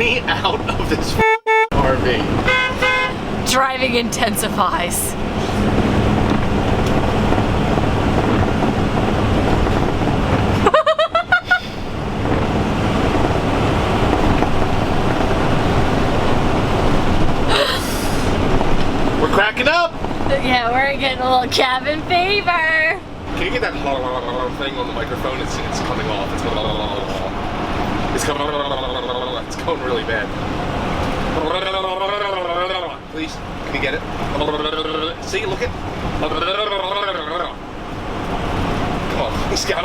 me out of this RV. Driving intensifies. We're cracking up. Yeah, we're getting a little cabin fever. Can you get that thing on the microphone? It's coming off. It's going really bad. Please, can you get it? See, look it. Come on, please get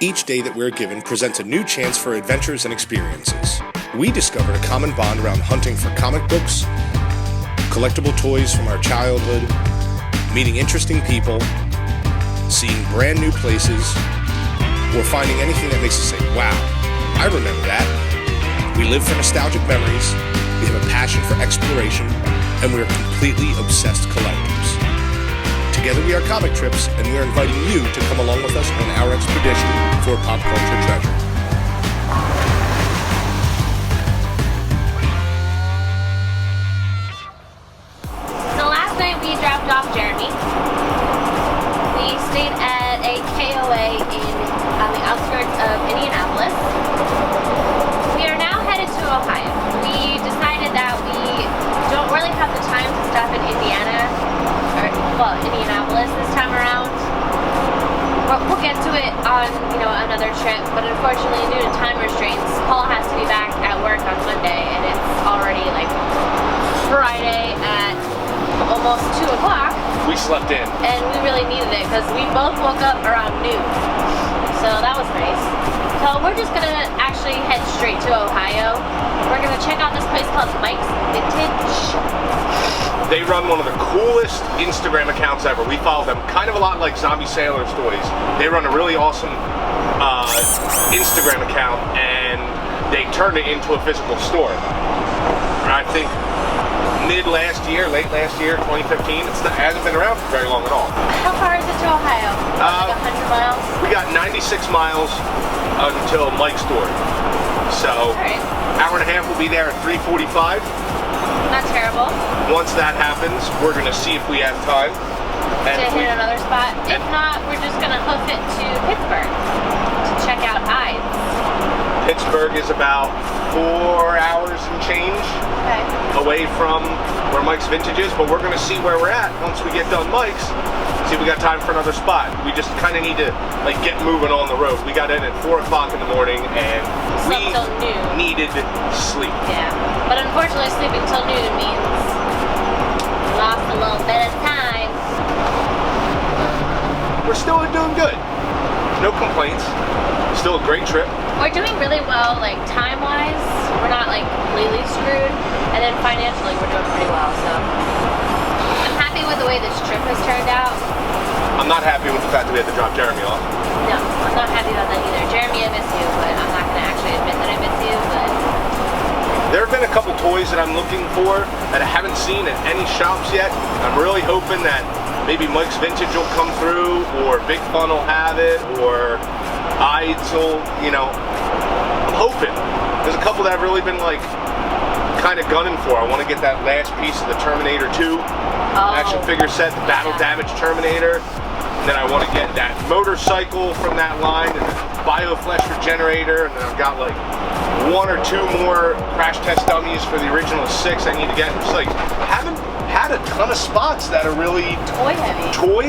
Each day that we're given presents a new chance for adventures and experiences. We discovered a common bond around hunting for comic books, collectible toys from our childhood, meeting interesting people, seeing brand new places, or finding anything that makes us say, wow, I remember that. We live for nostalgic memories, we have a passion for exploration, and we are completely obsessed collectors. Together we are Comic Trips, and we are inviting you to come along with us on our expedition for pop culture treasure. So last night we dropped off Jeremy. We stayed at a KOA on the outskirts of Indianapolis. We are now headed to Ohio. We decided that we don't really have the time to stop in Indianapolis this time around. We'll get to it on, another trip, but unfortunately due to time restraints, Paul has to be back at work on Monday, and it's already like Friday at almost 2 o'clock. We slept in. And we really needed it because we both woke up around noon. So that was nice. So we're just gonna actually head straight to Ohio. We're gonna check out this place called Mike's Vintage. They run one of the coolest Instagram accounts ever. We follow them kind of a lot like Zombie Sailor's Toys. They run a really awesome Instagram account, and they turned it into a physical store. I think late last year, 2015. It hasn't been around for very long at all. How far is it to Ohio? Like 100 miles? We got 96 miles until Mike's door. So, right. Hour and a half, we'll be there at 3:45. Not terrible. Once that happens, we're going to see if we have time. And to hit another spot. If not, we're just going to hoof it to Pittsburgh to check out Eide. Pittsburgh is about 4 hours and change away from where Mike's Vintage is, but we're going to see where we're at once we get done Mike's. See if we got time for another spot. We just kind of need to get moving on the road. We got in at 4 o'clock in the morning, and we needed sleep. Yeah, but unfortunately sleeping till noon means we lost a little bit of time. We're still doing good. No complaints. Still a great trip. We're doing really well, time-wise. We're not completely screwed, and then financially we're doing pretty well. So I'm happy with the way this trip has turned out. I'm not happy with the fact that we had to drop Jeremy off. No, I'm not happy about that either. Jeremy, I miss you, but I'm not going to actually admit that I miss you. But there have been a couple toys that I'm looking for that I haven't seen at any shops yet. I'm really hoping that maybe Mike's Vintage will come through, or Big Fun will have it, or Eide's will, I'm hoping. There's a couple that I've really been kind of gunning for. I want to get that last piece of the Terminator 2 action figure set, the Battle Damage Terminator. And then I want to get that motorcycle from that line, and the Bioflesh Regenerator, and then I've got 1 or 2 more crash test dummies for the original 6 I need to get. It's haven't had a ton of spots that are really toy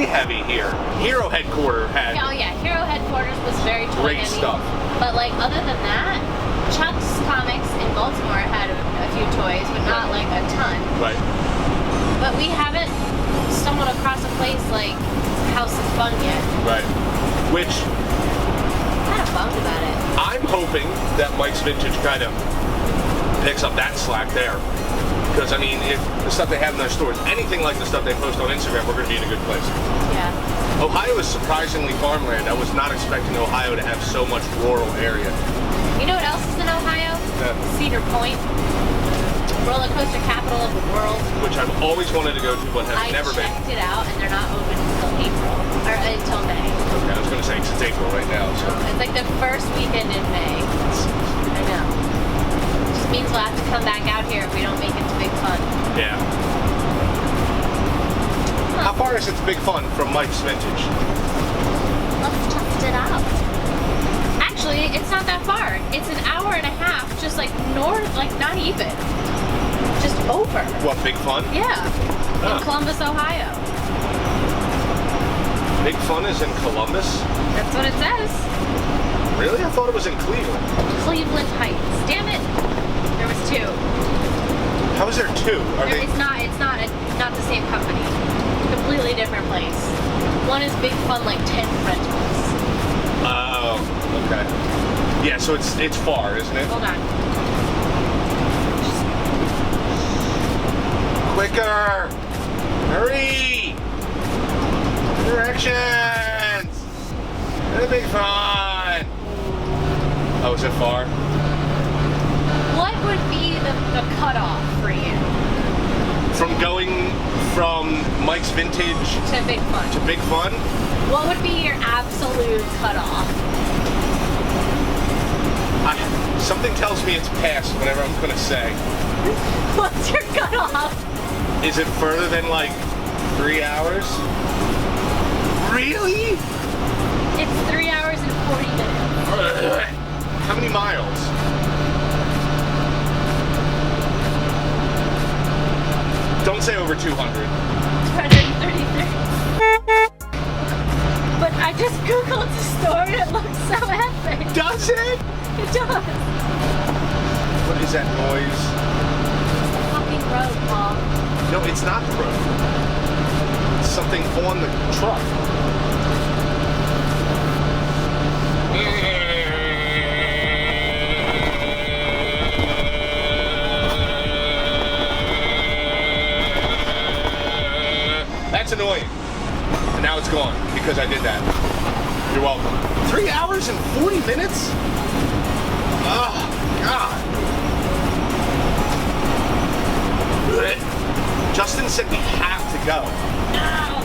heavy here. Hero Headquarters had. Oh yeah, Hero Headquarters was very toy great heavy. Stuff. But other than that, Chuck's Comics in Baltimore had a few toys, but not a ton. Right. But we haven't stumbled across a place like House of Fun yet. Right. Which I'm kind of bummed about it. I'm hoping that Mike's Vintage kind of picks up that slack there. Because, if the stuff they have in their stores, anything like the stuff they post on Instagram, we're going to be in a good place. Yeah. Ohio is surprisingly farmland. I was not expecting Ohio to have so much rural area. You know what else is in Ohio? Yeah. Cedar Point. roller coaster capital of the world. which I've always wanted to go to, but have never been. I checked it out, and they're not open until April, or until May. Okay, I was gonna say, 'cause it's April right now, so. It's like the first weekend in May. I know. It just means we'll have to come back out here if we don't make it to Big Fun. Yeah. How far is it to Big Fun from Mike's Vintage? Let's test it out. Actually, it's not that far. It's an hour and a half, just like north, like not even. Just over. What, Big Fun? Yeah. Ah. In Columbus, Ohio. Big Fun is in Columbus? That's what it says. Really? I thought it was in Cleveland. Cleveland Heights. Damn it. There was two. How is there two? It's not the same company. Completely different place. One is Big Fun, like tent rentals. Oh, okay. Yeah, so it's far, isn't it? Hold on. Quicker! Hurry! Directions! It'll be fun! Oh, is it far? What would be the cutoff for you? From going from Mike's Vintage To Big Fun. to Big Fun? What would be your absolute cutoff? Something tells me it's past whatever I'm gonna say. What's your cutoff? Is it further than like 3 hours? Really? It's 3 hours and 40 minutes. How many miles? Don't say over 200. 233. But I just googled the store and it looks so epic. Does it? It does. What is that noise? It's the fucking road, Paul. No, it's not the road. It's something on the truck. That's annoying. And now it's gone because I did that. You're welcome. 3 hours and 40 minutes? Oh, God. Justin said we have to go. No.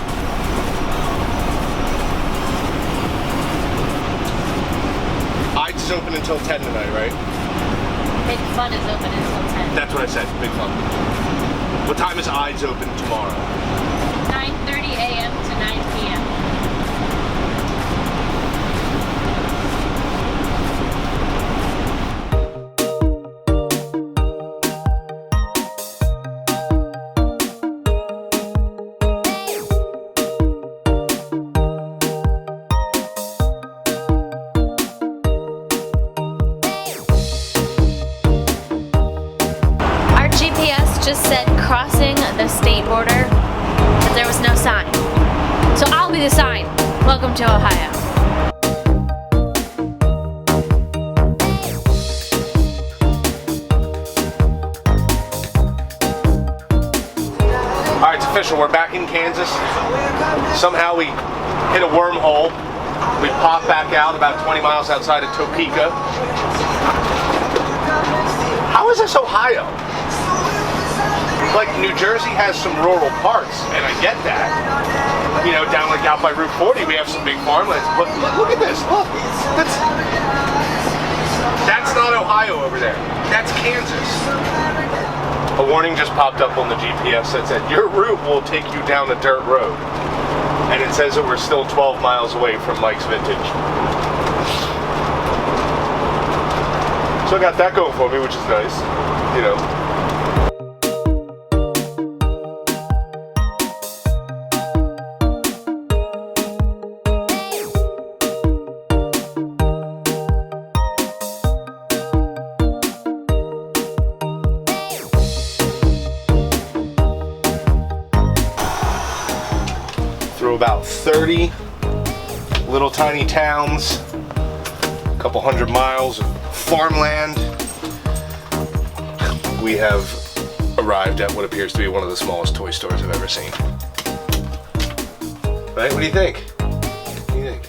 Eide's open until 10 tonight, right? Big Fun is open until 10. That's what I said, Big Fun. What time is Eide's open tomorrow? 9:30 a.m. to 9 p.m. Our GPS just said crossing the state border, but there was no sign. So I'll be the sign. Welcome to Ohio. All right, it's official. We're back in Kansas. Somehow we hit a wormhole. We popped back out about 20 miles outside of Topeka. How is this Ohio? Like, New Jersey has some rural parts, and I get that. You know, down like out by Route 40, we have some big farmlands. But look at this. Look, that's not Ohio over there. That's Kansas. A warning just popped up on the GPS that said, your route will take you down a dirt road. And it says that we're still 12 miles away from Mike's Vintage. So I got that going for me, which is nice, you know. Through about 30 little tiny towns, a couple hundred miles of farmland, we have arrived at what appears to be one of the smallest toy stores I've ever seen. Right? What do you think? What do you think?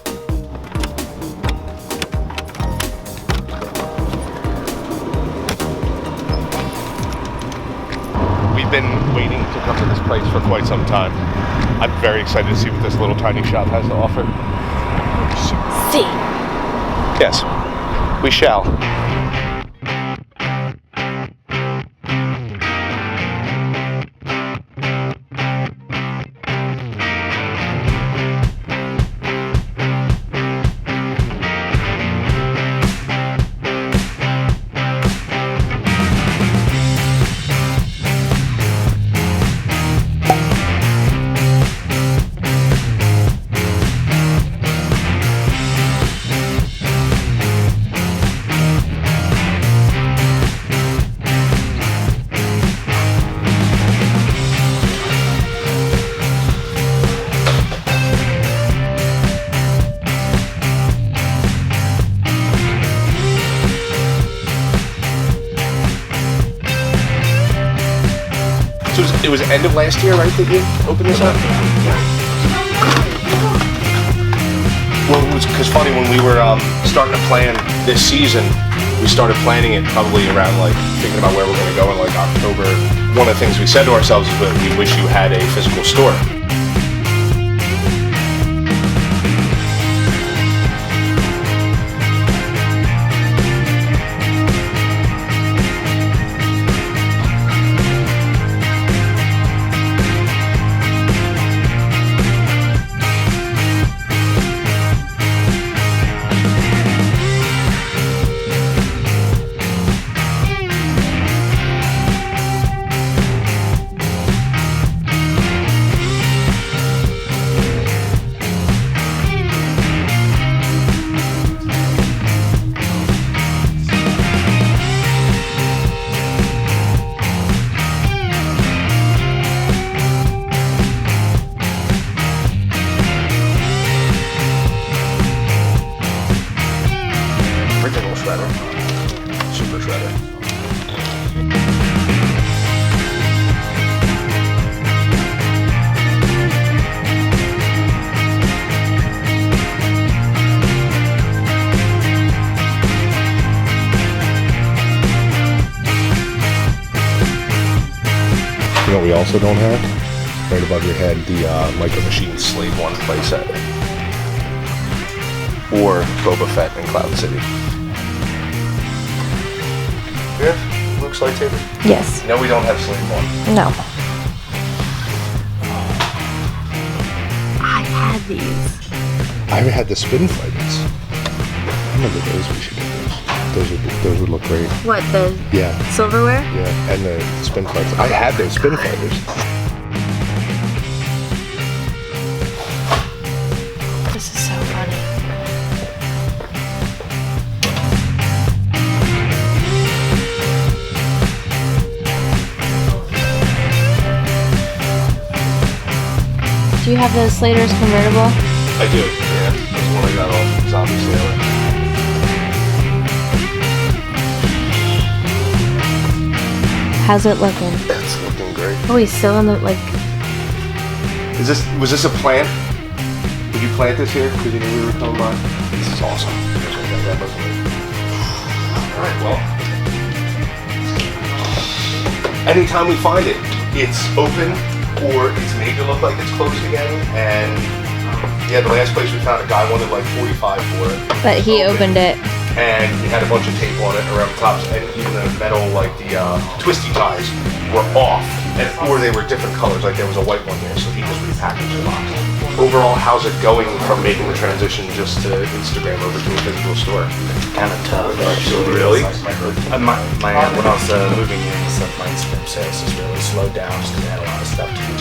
We've been waiting to come to this place for quite some time. I'm very excited to see what this little tiny shop has to offer. See. Yes, we shall. So it was end of last year, right, that you opened this up? Well, it was because funny, when we were starting to plan this season, we started planning it probably around like thinking about where we're going to go in like October. One of the things we said to ourselves is that we wish you had a physical store. Super shredder. You know what we also don't have? Right above your head, the Micro Machines Slave 1 playset. Or Boba Fett in Cloud City. Yeah, Luke's lightsaber? Yes. No, we don't have Slave 1. No. I had these. I had the spin fighters. I remember those. We should get those. Those would look great. What, the Yeah, silverware? yeah, and the spin fighters. I had those spin fighters. This is so funny. Do you have the Slater's convertible? I do, yeah. That's one I got off Zombie Sailor. How's it looking? It's looking great. Oh, he's still in the, like... Was this a plant? Did you plant this here because you knew we were coming by? This is awesome. Alright, well. Anytime we find it, it's open or it's made to look like it's closed again. And yeah, the last place we found, a guy wanted like $45 for it. But he opened it. And he had a bunch of tape on it around the tops, and even the metal, like the twisty ties, were off, or they were different colors. Like there was a white one there, so he just repackaged the box. Overall, how's it going from making the transition just to Instagram over to a physical store? Kind of tough, actually. Really? When I was moving in and stuff, my Instagram sales just really slowed down just because I had a lot of stuff to do.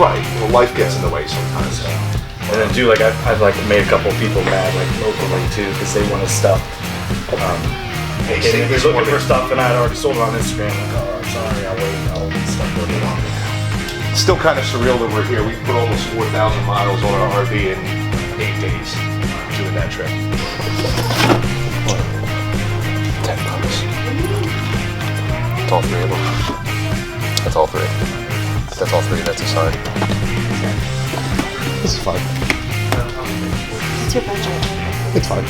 Right. Well, life gets in the way sometimes. And then too, like I've like made a couple people mad, like locally too, because they wanted stuff. Hey, They save were this looking one. for stuff, and I had already sold it on Instagram. Like, oh, I'm sorry, I'll wait. I'll get stuff a little longer. Still kind of surreal that we're here. We put almost 4,000 miles on our RV in 8 days doing that trip. $10. That's all three of them. That's all three. That's all three. That's a sign. This is fine. What's your budget? It's fine.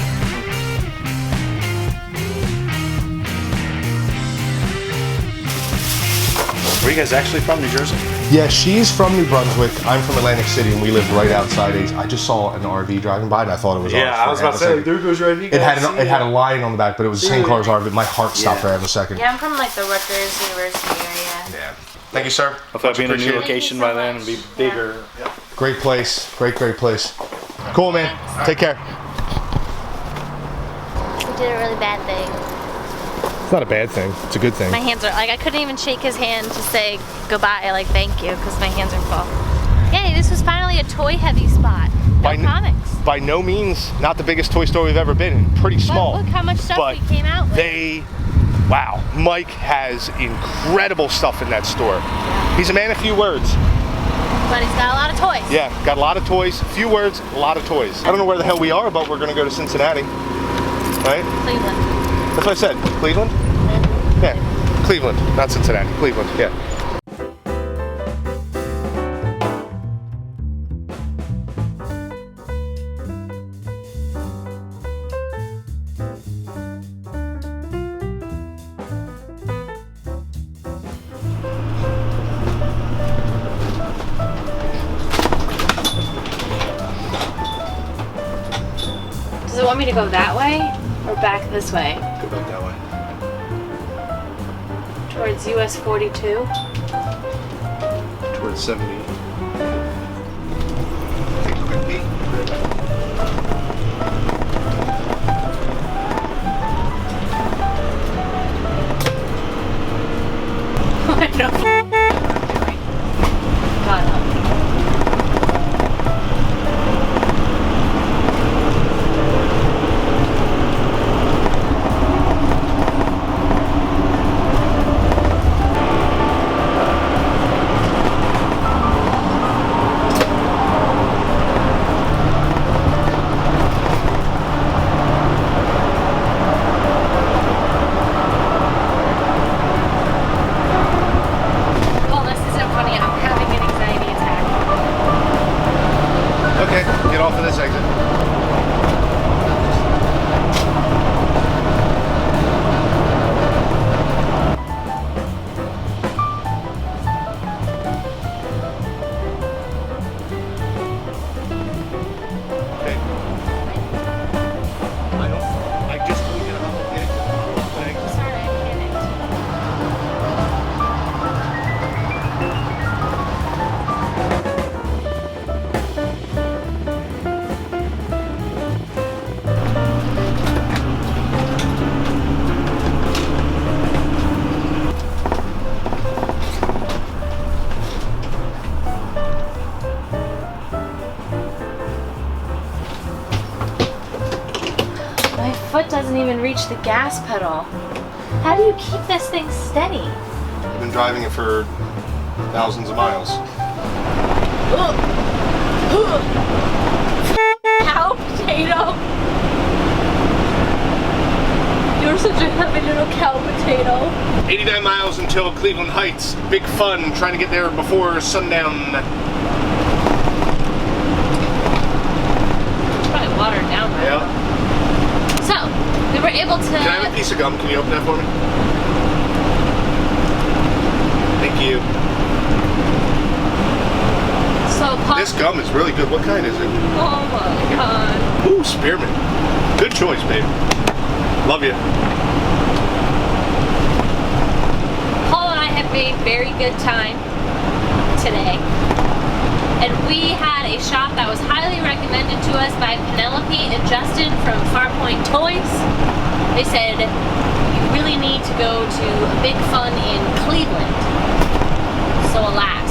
Where are you guys actually from New Jersey? Yeah, she's from New Brunswick. I'm from Atlantic City, and we live right outside Eide. I just saw an RV driving by, and I thought it was ours. Yeah, I was about to say, there goes your RV. It had a lion on the back, but it was the same car as RV. My heart stopped there for a second. Yeah, I'm from like the Rutgers University area. Yeah. Thank you, sir. Hopefully I'll be in a new location by then and be bigger. Yeah. Great place. Great place. Cool, man. Take care. We did a really bad thing. It's not a bad thing. It's a good thing. My hands are like, I couldn't even shake his hand to say goodbye, like thank you, because my hands are full. Yay, this was finally a toy-heavy spot. No comics. By no means, not the biggest toy store we've ever been in. Pretty small. But look how much stuff we came out with. Wow, Mike has incredible stuff in that store. He's a man of few words. But he's got a lot of toys. Yeah, got a lot of toys, few words, a lot of toys. I don't know where the hell we are, but we're gonna go to Cincinnati, right? Cleveland. That's what I said, Cleveland? Yeah, Cleveland, not Cincinnati, Cleveland, yeah. Does it want me to go that way or back this way? Go back that way. Towards US 42? Towards 70. Take a quick peek. No. God help me. Get off of this exit. Okay. I just told you to hop off the exit. Sorry, I panicked. My foot doesn't even reach the gas pedal. How do you keep this thing steady? I've been driving it for thousands of miles. Cow potato. You're such a heavy little cow potato. 89 miles until Cleveland Heights. Big fun trying to get there before sundown. It's probably watered down right Yeah. now. So, we were able to... Can I have a piece of gum? Can you open that for me? Thank you. So, This gum is really good. What kind is it? Oh my god. Ooh, spearmint. Good choice, babe. Love you. Paul and I have made very good time today. And we had a shop that was highly recommended to us by Penelope and Justin from Farpoint Toys. They said, you really need to go to Big Fun in Cleveland. So alas,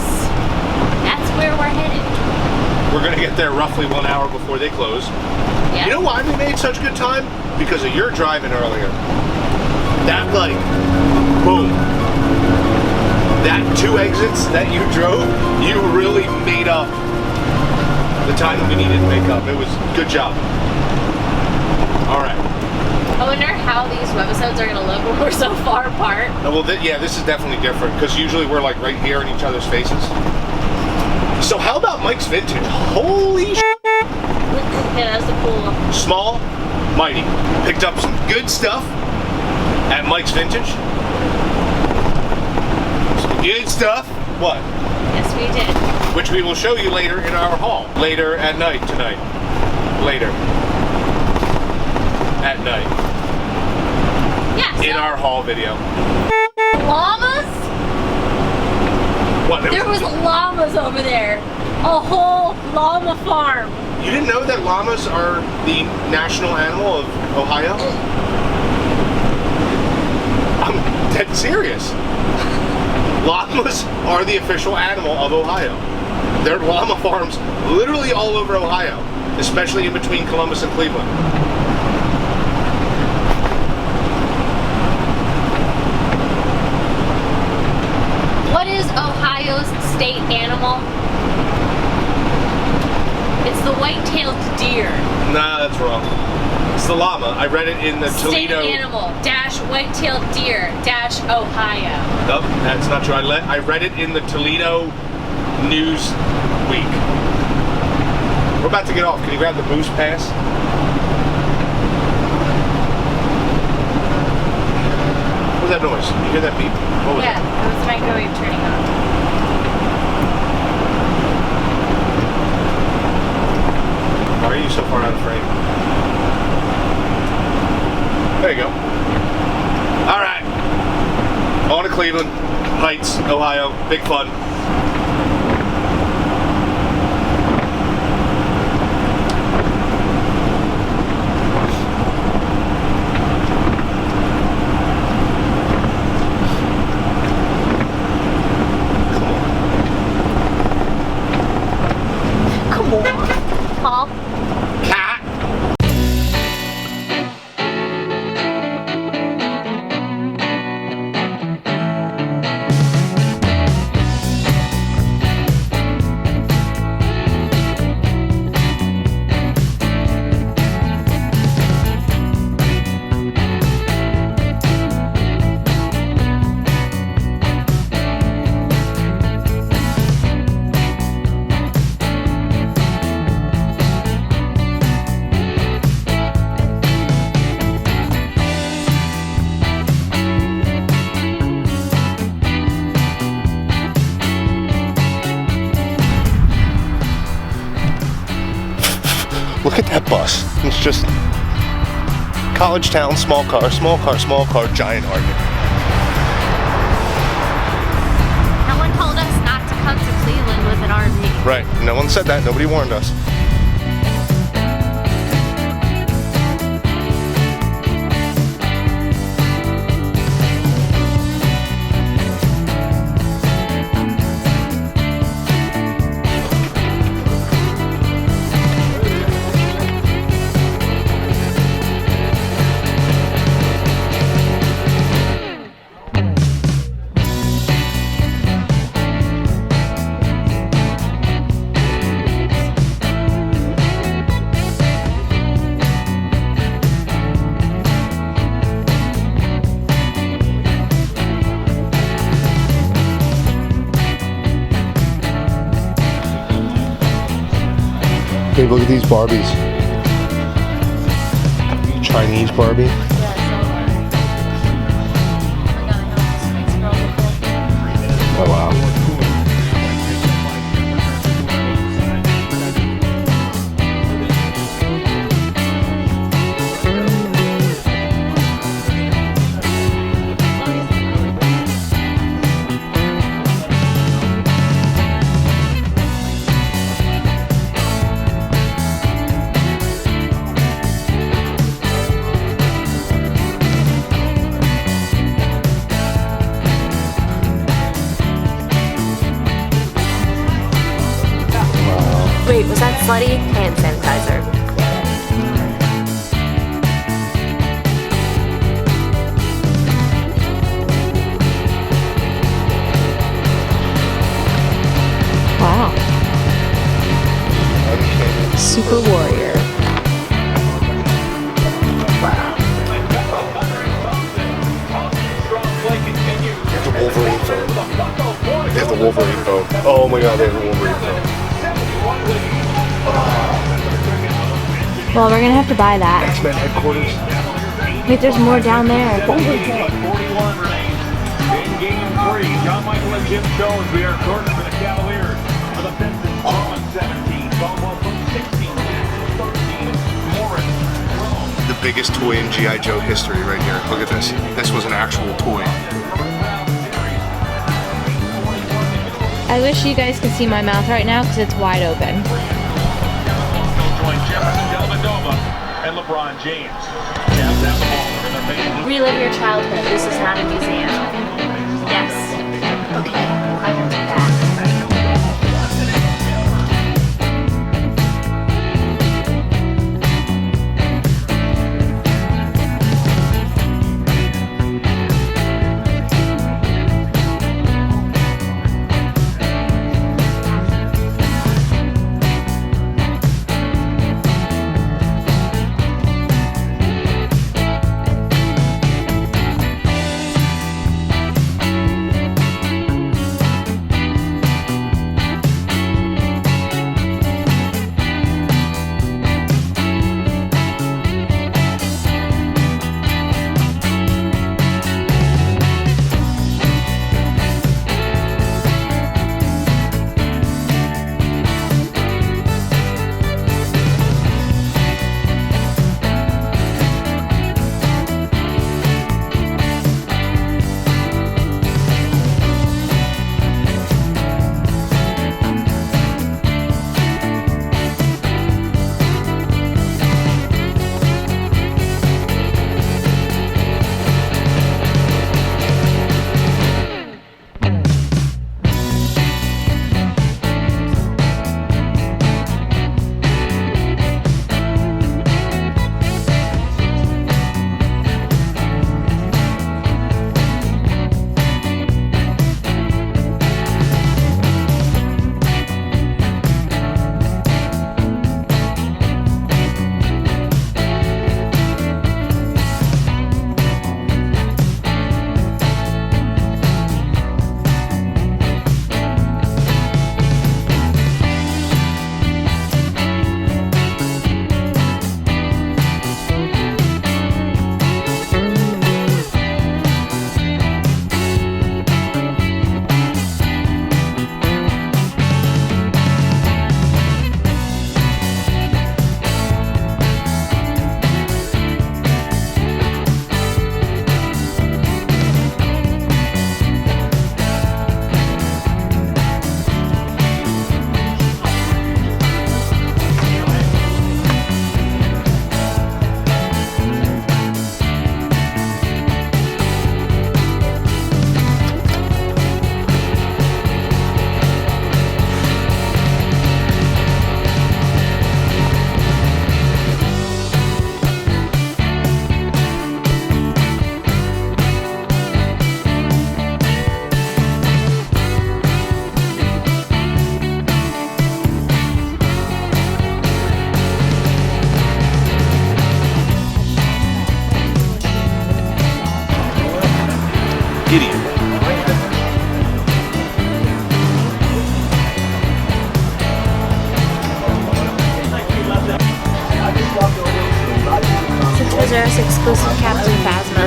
that's where we're headed. We're gonna get there roughly 1 hour before they close. Yeah. You know why we made such good time? Because of your driving earlier. That like, boom. That 2 exits that you drove, you really made up the time that we needed to make up. It was good job. All right. I wonder how these webisodes are going to look when we're so far apart. No, well, yeah, this is definitely different because usually we're like right here in each other's faces. So how about Mike's Vintage? Holy shit. Yeah, that's the pool. Small, mighty. Picked up some good stuff at Mike's Vintage. Some You did stuff? What? Yes, we did. Which we will show you later in our haul. Later at night tonight. Later. At night. Yeah. In our haul video. Llamas? What? There was llamas over there. A whole llama farm. You didn't know that llamas are the national animal of Ohio? I'm dead serious. Llamas are the official animal of Ohio. There are llama farms literally all over Ohio, especially in between Columbus and Cleveland. What is Ohio's state animal? It's the white-tailed deer. Nah, that's wrong. It's the llama. I read it in the Toledo. State animal dash white-tailed deer dash Ohio. Nope, that's not true. I read it in the Toledo News Week. We're about to get off. Can you grab the boost pass? What was that noise? You hear that beep? What was Yeah, that? that was the microwave turning on. Why are you so far out of frame? There you go. All right. On to Cleveland Heights, Ohio. Big fun. Come on. Paul? Cat. Look at that bus. It's just college town, small car, giant argument. No one told us not to come to Cleveland with an RV. Right. No one said that. Nobody warned us. Babe, look at these Barbies. Chinese Barbie. Oh wow. Wait, was that slutty? Hand sanitizer. Wow. Super warrior. They have the Wolverine phone. They have the Wolverine phone. Oh my god, they have the Wolverine phone. Well, we're gonna have to buy that. X-Men headquarters. Wait, there's more down there. Holy 3, John Michael and Jim Jones. We are Gordon for the Cavaliers. For the Pistons, Rowan 17, Caldwell from 16, 13, Morris, Rome. The biggest toy in G.I. Joe history right here. Look at this. This was an actual toy. I wish you guys could see my mouth right now because it's wide open. Join Jefferson Dellavedova and LeBron James. Cavs have the ball in the main. Relive your childhood. This is not a museum. Yes. Okay. I will do that. Gideon. It's a Toys R Us exclusive Captain Phasma.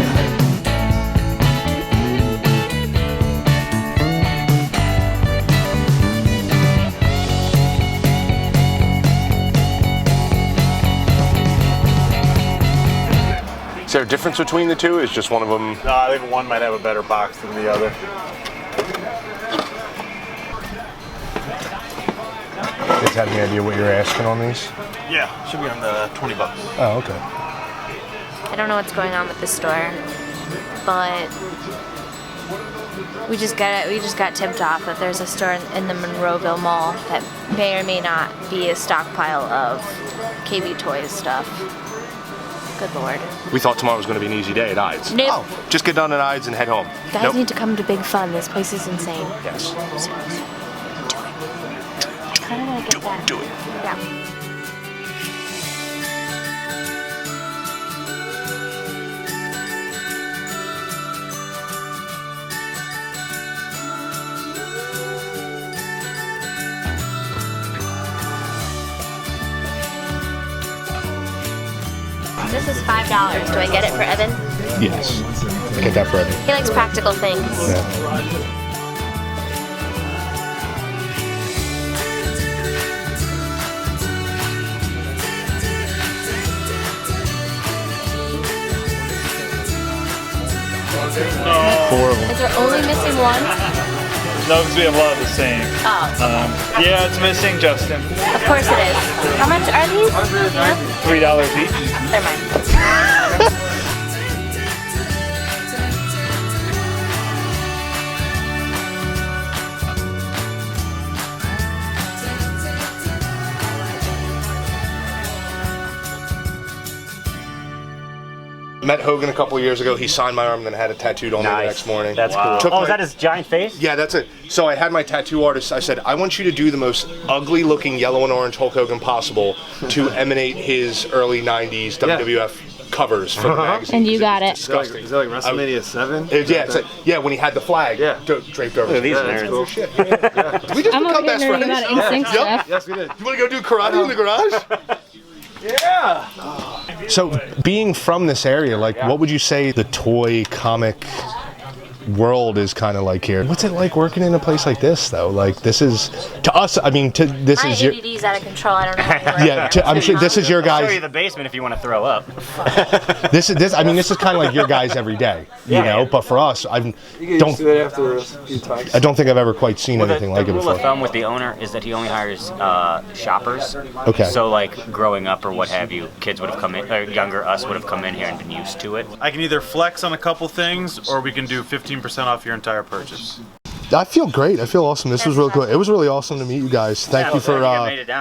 Is there a difference between the two? Is just one of them? No, I think one might have a better box than the other. You guys have any idea what you're asking on these? Yeah, should be on the $20. Oh, okay. I don't know what's going on with this store, but we just got tipped off that there's a store in the Monroeville Mall that may or may not be a stockpile of KB Toys stuff. Good Lord. We thought tomorrow was going to be an easy day at Eide's. Nope. Oh, just get done at Eide's and head home. Guys Nope. need to come to Big Fun. This place is insane. Yes. Seriously. Do it. I kind of want to get that. Do it. Yeah. This is $5. Do I get it for Evan? Yes. Get that for Evan. He likes practical things. Yeah. 4 of them. Is there only missing one? No, because we have a lot of the same. Oh, Yeah, it's missing, Justin. of course it is. How much are these? Yeah. $3 each. Never mind. Met Hogan a couple years ago. He signed my arm and then had it tattooed on me the next morning. That's cool. Took Oh, my- is that his giant face? Yeah, that's it. So I had my tattoo artist, I said, I want you to do the most ugly looking yellow and orange Hulk Hogan possible to emanate his early 90s WWF covers for the magazine. And you got it. Disgusting. Is that like WrestleMania 7? Yeah, it's like, yeah, when he had the flag draped over his these head. nerds. Cool shit. Did we just I'm over become here best learning friends? about NSYNC stuff. Yes, we did. You want to go do karate in the garage? Yeah. So, being from this area, like, what would you say the toy comic world is kind of like here? What's it like working in a place like this, though? Like, this is to us. I mean, this My is your. ADD's out of control. I don't know. How you Yeah, I'm sure this is your I'll show you guys. the basement if you want to throw up. This. I mean, this is kind of like your guys every day, you know. But for us, I You get used don't. to it after a few times. I don't think I've ever quite seen anything like the it rule of before. thumb with the owner is that he only hires shoppers. Okay. So like growing up or what have you, kids would have come in, or younger us would have come in here and been used to it. I can either flex on a couple things, or we can do 15% off your entire purchase. I feel great. I feel awesome. This was really cool. It was really awesome to meet you guys. Thank you for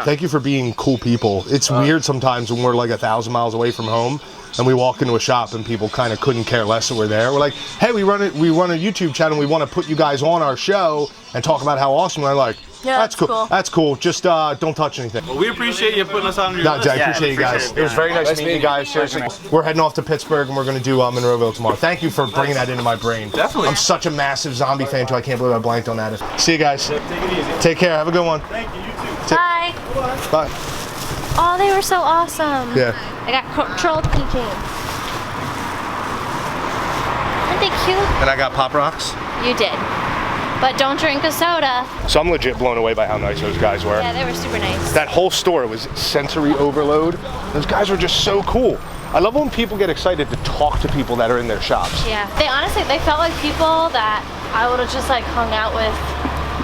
thank you for being cool people. It's weird sometimes when we're like 1,000 miles away from home and we walk into a shop and people kind of couldn't care less that we're there. We're like, hey, we run a YouTube channel. We want to put you guys on our show and talk about how awesome. And they're like, Yeah, that's cool. cool. That's cool. Just don't touch anything. Well, we appreciate you putting us on your No, list. I appreciate you guys. It was very nice meeting you guys. Seriously, we're heading off to Pittsburgh and we're going to do Monroeville tomorrow. Thank you for bringing that into my brain. Definitely. I'm such a massive zombie fan too. I can't believe I blanked on that. See you guys. Take it easy. Take care. Have a good one. Thank you. You too. Bye. Bye. Oh, they were so awesome. Yeah. I got controlled keychains. Aren't they cute? And I got Pop Rocks. You did. But don't drink a soda. So I'm legit blown away by how nice those guys were. Yeah, they were super nice. That whole store was sensory overload. Those guys were just so cool. I love when people get excited to talk to people that are in their shops. Yeah, they felt like people that I would have just like hung out with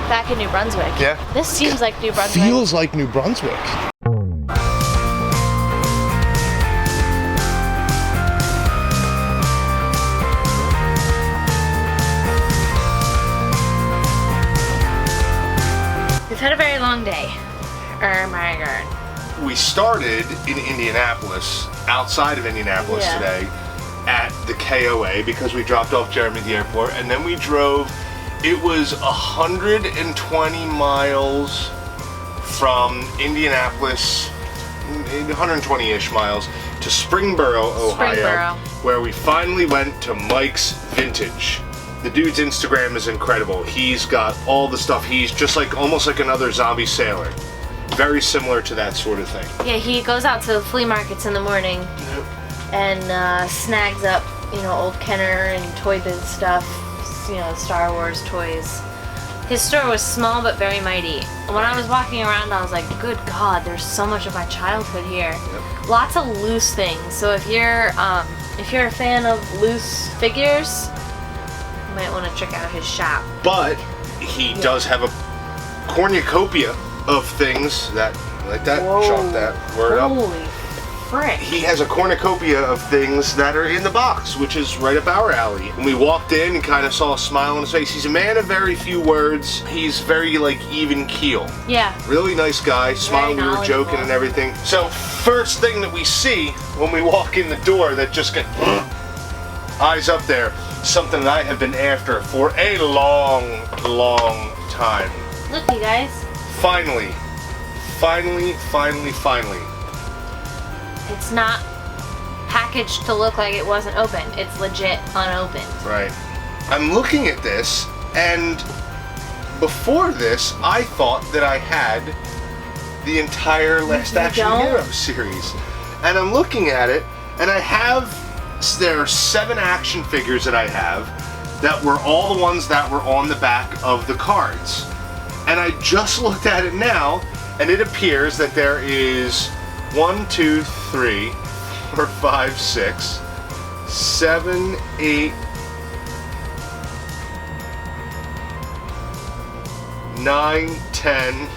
back in New Brunswick. Yeah. This seems like New Brunswick. Feels like New Brunswick. We've had a very long day. Oh my god. We started in Indianapolis, outside of Indianapolis Yeah. today, at the KOA because we dropped off Jeremy at the airport, and then we drove. It was 120 miles from Indianapolis, 120-ish miles, to Springboro, Ohio, Springboro. where we finally went to Mike's Vintage. The dude's Instagram is incredible. He's got all the stuff. He's just like almost like another zombie sailor. Very similar to that sort of thing. Yeah, he goes out to the flea markets in the morning and snags up, old Kenner and Toy Biz stuff, Star Wars toys. His store was small but very mighty. When I was walking around, I was like, good God, there's so much of my childhood here. Yep. Lots of loose things. So if you're a fan of loose figures, you might want to check out his shop. But he does have a cornucopia of things that, like that, chop that word up. Holy frick. He has a cornucopia of things that are in the box, which is right up our alley. When we walked in and kind of saw a smile on his face, he's a man of very few words. He's very even keel. Yeah. Really nice guy, smiled, we were knowledgeable. joking and everything. So first thing that we see when we walk in the door that just get eyes up there, something that I have been after for a long, long time. Look, you guys. Finally. It's not packaged to look like it wasn't opened. It's legit unopened. Right. I'm looking at this, and before this, I thought that I had the entire Last Action don't? Hero series. And I'm looking at it, and there are 7 action figures that I have that were all the ones that were on the back of the cards. And I just looked at it now, and it appears that there is 1, 2, 3, 4, 5, 6, 7, 8, 9, 10,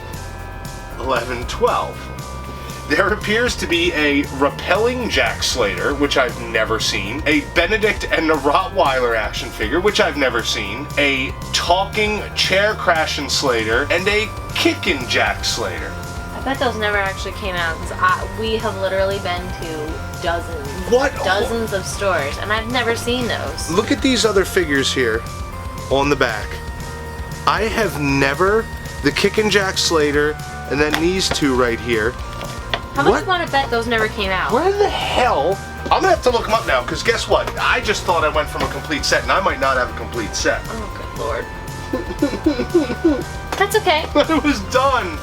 11, 12. There appears to be a repelling Jack Slater, which I've never seen, a Benedict and the Rottweiler action figure, which I've never seen, a talking chair crashing Slater, and a kicking Jack Slater. I bet those never actually came out because we have literally been to dozens of stores, and I've never seen those. Look at these other figures here on the back. I have never, the kicking Jack Slater, and then these two right here. How much do you want to bet those never came out? Where the hell? I'm gonna have to look them up now, because guess what? I just thought I went from a complete set, and I might not have a complete set. Oh, good lord. That's okay. It was done.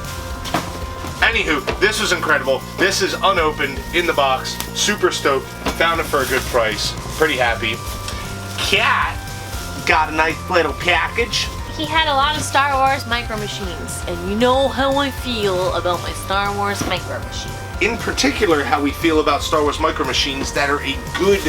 Anywho, this was incredible. This is unopened, in the box, super stoked, found it for a good price, pretty happy. Cat got a nice little package. He had a lot of Star Wars Micro Machines, and you know how I feel about my Star Wars Micro Machines. In particular, how we feel about Star Wars Micro Machines that are a good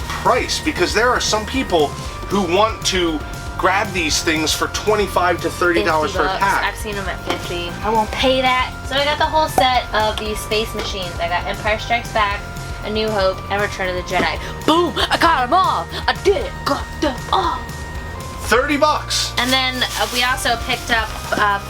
price, because there are some people who want to grab these things for $25 to $30 for a pack. I've seen them at 50. I won't pay that. So I got the whole set of these space machines. I got Empire Strikes Back, A New Hope, and Return of the Jedi. Boom! I got them all! I did it! Got them all! $30. And then we also picked up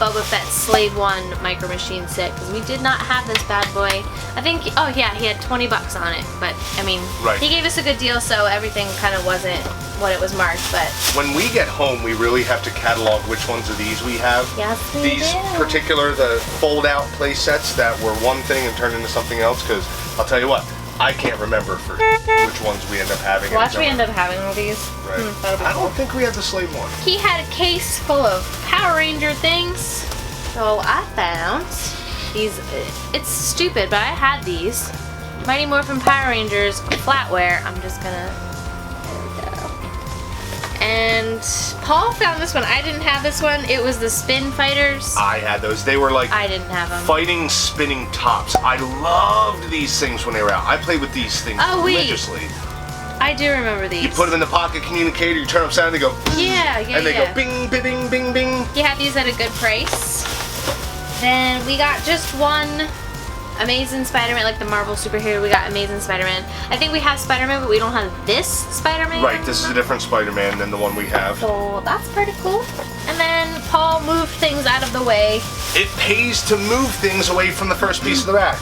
Boba Fett's Slave One Micro Machine set because we did not have this bad boy. I think, oh yeah, he had $20 on it, but I mean, right. He gave us a good deal, so everything kind of wasn't what it was marked. But when we get home, we really have to catalog which ones of these we have. Yes, we These do. particular, the fold-out play sets that were one thing and turned into something else, because I'll tell you what, I can't remember for which ones we end up having. Watch me end up having all these. Right. That'll be I cool. don't think we have the Slave One. He had a case full of Power Ranger things. So I found these. It's stupid, but I had these. Mighty Morphin Power Rangers flatware. I'm just gonna. There we go. And Paul found this one. I didn't have this one. It was the Spin Fighters. I had those. They were like I didn't have them. fighting spinning tops. I loved these things when they were out. I played with these things religiously. I do remember these. You put them in the pocket communicator, you turn them upside down, they go Yeah, and they go bing, bing, bing, bing, bing. You had these at a good price. Then we got just one Amazing Spider-Man, like the Marvel superhero. We got Amazing Spider-Man. I think we have Spider-Man, but we don't have this Spider-Man. Right, this is a different Spider-Man than the one we have. So that's pretty cool. And then Paul moved things out of the way. It pays to move things away from the first piece of the rack.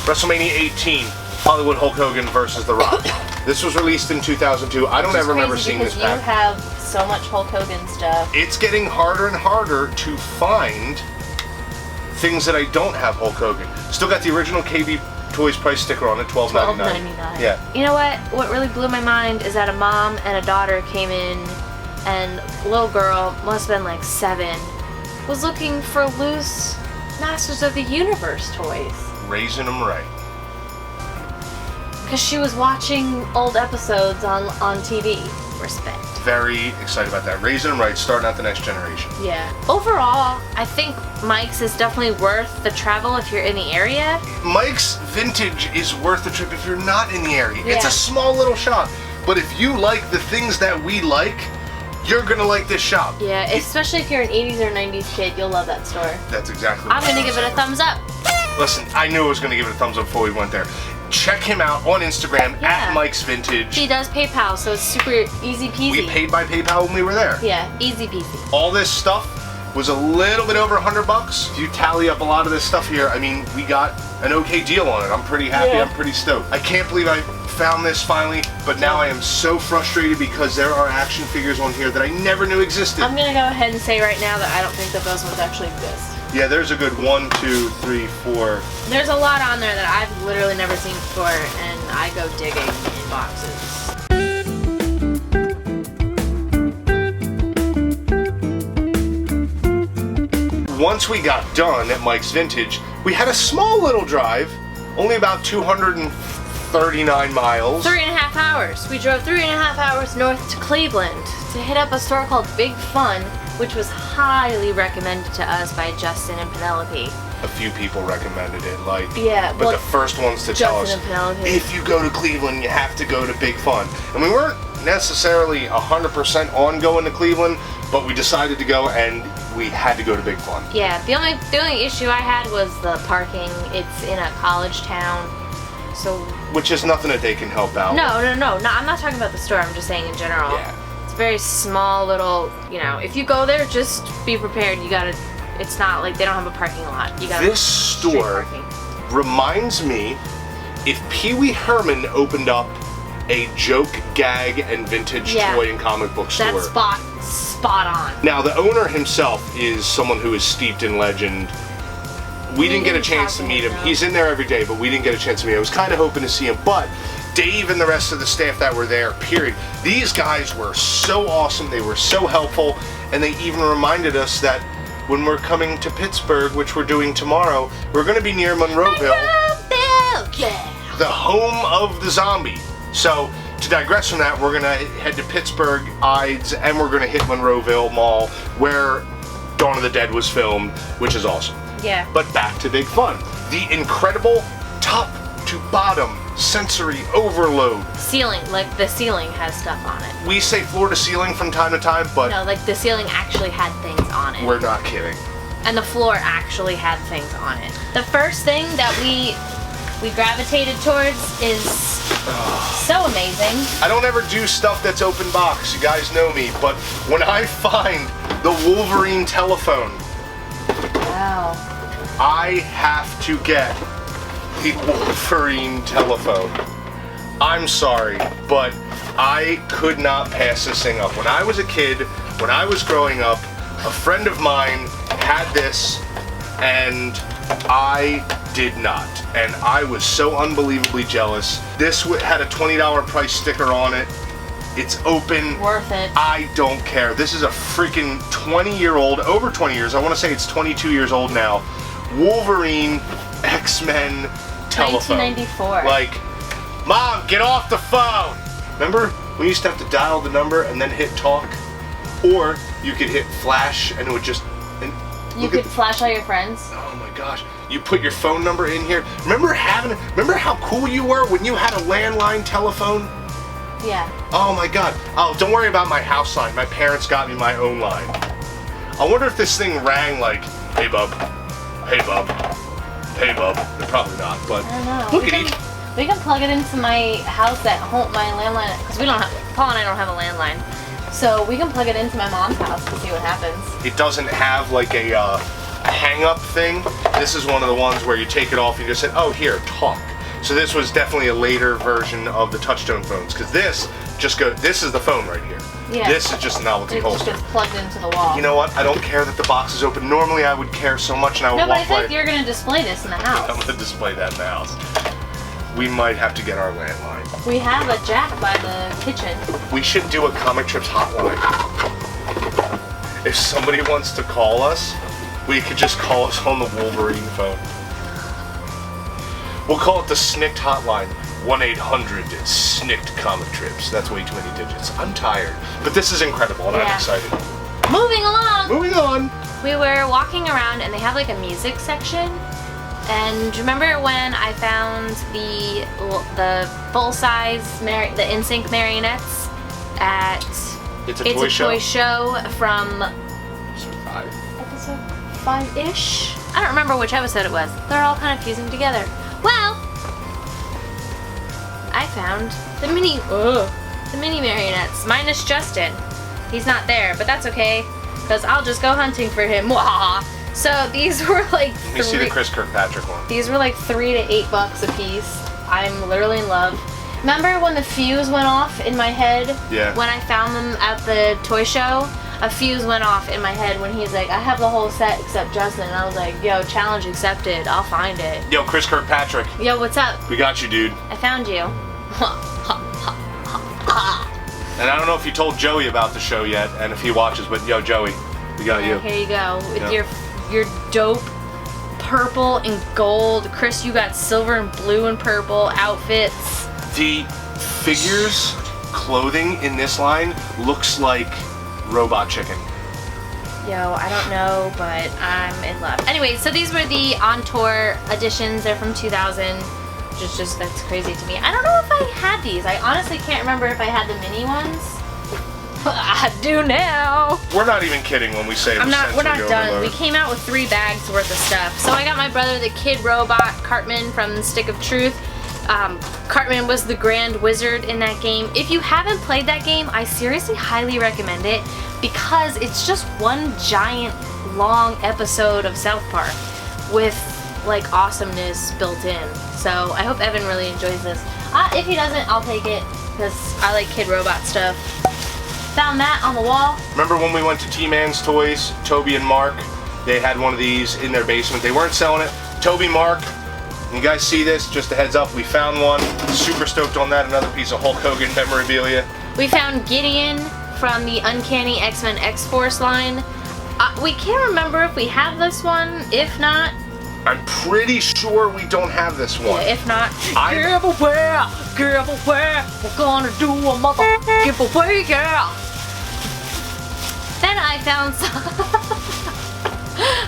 WrestleMania 18, Hollywood Hulk Hogan versus The Rock. This was released in 2002. I don't ever remember seeing this pack. You have so much Hulk Hogan stuff. It's getting harder and harder to find things that I don't have Hulk Hogan. Still got the original KB Toys price sticker on it, $12.99. Yeah. You know what? What really blew my mind is that a mom and a daughter came in, and little girl, must have been like 7, was looking for loose Masters of the Universe toys. Raising them right. Because she was watching old episodes on TV. Respect. Very excited about that. Raising them right, starting out the next generation. Yeah. Overall, I think Mike's is definitely worth the travel if you're in the area. Mike's Vintage is worth the trip if you're not in the area. Yeah. It's a small little shop, but if you like the things that we like, you're gonna like this shop. Yeah, especially if you're an 80s or 90s kid, you'll love that store. That's exactly what I'm gonna give it a thumbs up. Listen, I knew I was gonna give it a thumbs up before we went there. Check him out on Instagram at Mike's Vintage. He does PayPal, so it's super easy peasy. We paid by PayPal when we were there. Yeah, easy peasy. All this stuff was a little bit over $100. If you tally up a lot of this stuff here, I mean, we got an okay deal on it. I'm pretty happy. Yeah. I'm pretty stoked. I can't believe I found this finally, but now I am so frustrated because there are action figures on here that I never knew existed. I'm gonna go ahead and say right now that I don't think that those ones actually exist. Yeah, there's a good 1, 2, 3, 4. There's a lot on there that I've literally never seen before, and I go digging in boxes. Once we got done at Mike's Vintage, we had a small little drive, only about 239 miles. 3.5 hours. We drove 3.5 hours north to Cleveland to hit up a store called Big Fun, which was highly recommended to us by Justin and Penelope. a few people recommended it. Like, Yeah, but well, the first ones to tell us, Justin and Penelope. if you go to Cleveland, you have to go to Big Fun. And we weren't necessarily 100% on going to Cleveland, but we decided to go, and we had to go to Big Fun. Yeah, the only issue I had was the parking. It's in a college town, so Which is nothing that they can help out. no, I'm not talking about the store. I'm just saying in general. Yeah. It's a very small little. If you go there, just be prepared. You gotta. It's not like they don't have a parking lot. You gotta. This street store parking. reminds me if Pee Wee Herman opened up a joke, gag, and vintage Yeah. toy and comic book store. That's spot on. Now, the owner himself is someone who is steeped in legend. We didn't get a didn't chance to talk to meet him. him, no. He's in there every day, but we didn't get a chance to meet him. I was kind of hoping to see him, but Dave and the rest of the staff that were there, period, these guys were so awesome. They were so helpful, and they even reminded us that when we're coming to Pittsburgh, which we're doing tomorrow, we're going to be near Monroeville, Yeah. the home of the zombie. So, to digress from that, we're gonna head to Pittsburgh, Eide, and we're gonna hit Monroeville Mall, where Dawn of the Dead was filmed, which is awesome. Yeah. But back to Big Fun. The incredible top to bottom sensory overload. Ceiling, like the ceiling has stuff on it. We say floor to ceiling from time to time, but No, like the ceiling actually had things on it. we're not kidding. And the floor actually had things on it. The first thing that we gravitated towards is so amazing. I don't ever do stuff that's open box, you guys know me, but when I find the Wolverine telephone, Wow. I have to get the Wolverine telephone. I'm sorry, but I could not pass this thing up. When I was a kid, when I was growing up, a friend of mine had this, and I did not. And I was so unbelievably jealous. This had a $20 price sticker on it. It's open. Worth it. I don't care. This is a freaking 20-year-old, over 20 years, I want to say it's 22 years old now, Wolverine X-Men telephone. 1994. Like, Mom, get off the phone! Remember, we used to have to dial the number and then hit talk? Or you could hit flash and it would just... And You look could at, flash all your friends. oh my gosh. You put your phone number in here. Remember how cool you were when you had a landline telephone? Yeah. Oh my god. Oh, don't worry about my house line. My parents got me my own line. I wonder if this thing rang like, hey bub, hey bub, hey bub. Probably not, but I don't know. look we at each. can plug it into my house at home, my landline, because Paul and I don't have a landline. So we can plug it into my mom's house and see what happens. It doesn't have like a hang-up thing. This is one of the ones where you take it off and you just say, oh, here, talk. So this was definitely a later version of the touchtone phones, because this is the phone right here. Yeah. This is just a novelty It just holster. gets plugged into the wall. You know what? I don't care that the box is open. Normally I would care so much and I would No, but I walk think away. you're going to display this in the house. I'm gonna display that in the house. We might have to get our landline. We have a jack by the kitchen. We should do a Comic Trips hotline. If somebody wants to call us, we could just call us on the Wolverine phone. We'll call it the SNICT hotline. 1-800-SNICT Comic Trips. That's way too many digits. I'm tired. But this is incredible and I'm Yeah. excited. Moving along. Moving on. We were walking around and they have like a music section. And remember when I found the full-size the NSYNC marionettes at It's a toy show. from Episode 5. episode 5-ish? I don't remember which episode it was. They're all kind of fusing together. Well, I found the mini marionettes, minus Justin. He's not there, but that's okay, because I'll just go hunting for him. Wahaha. So these were like Let me see the Chris Kirkpatrick one. These were like $3 to $8 a piece. I'm literally in love. Remember when the fuse went off in my head? Yeah. When I found them at the toy show? A fuse went off in my head when he's like, I have the whole set except Justin. And I was like, yo, challenge accepted. I'll find it. Yo, Chris Kirkpatrick. Yo, what's up? We got you, dude. I found you. And I don't know if you told Joey about the show yet, and if he watches, but yo, Joey, we got you. Here you go. With Yeah. your dope purple and gold. Chris, you got silver and blue and purple outfits. The figures clothing in this line looks like Robot Chicken. Yo, I don't know, but I'm in love. Anyway, so these were the on-tour editions. They're from 2000, which is just, that's crazy to me. I don't know if I had these. I honestly can't remember if I had the mini ones. I do now. We're not even kidding when we say we're not done. overload. We came out with 3 bags worth of stuff. So I got my brother the Kid Robot Cartman from Stick of Truth. Cartman was the Grand Wizard in that game. If you haven't played that game, I seriously highly recommend it because it's just one giant long episode of South Park with like awesomeness built in. So I hope Evan really enjoys this. If he doesn't, I'll take it because I like Kid Robot stuff. Found that on the wall. Remember when we went to T-Man's Toys, Toby and Mark? They had one of these in their basement. They weren't selling it. Toby, Mark, you guys see this? Just a heads up, we found one. Super stoked on that. Another piece of Hulk Hogan memorabilia. We found Gideon from the Uncanny X-Men X-Force line. We can't remember if we have this one. If not, I'm pretty sure we don't have this one. yeah, if not, giveaway, we're gonna do a motherfucking giveaway, yeah. Then I found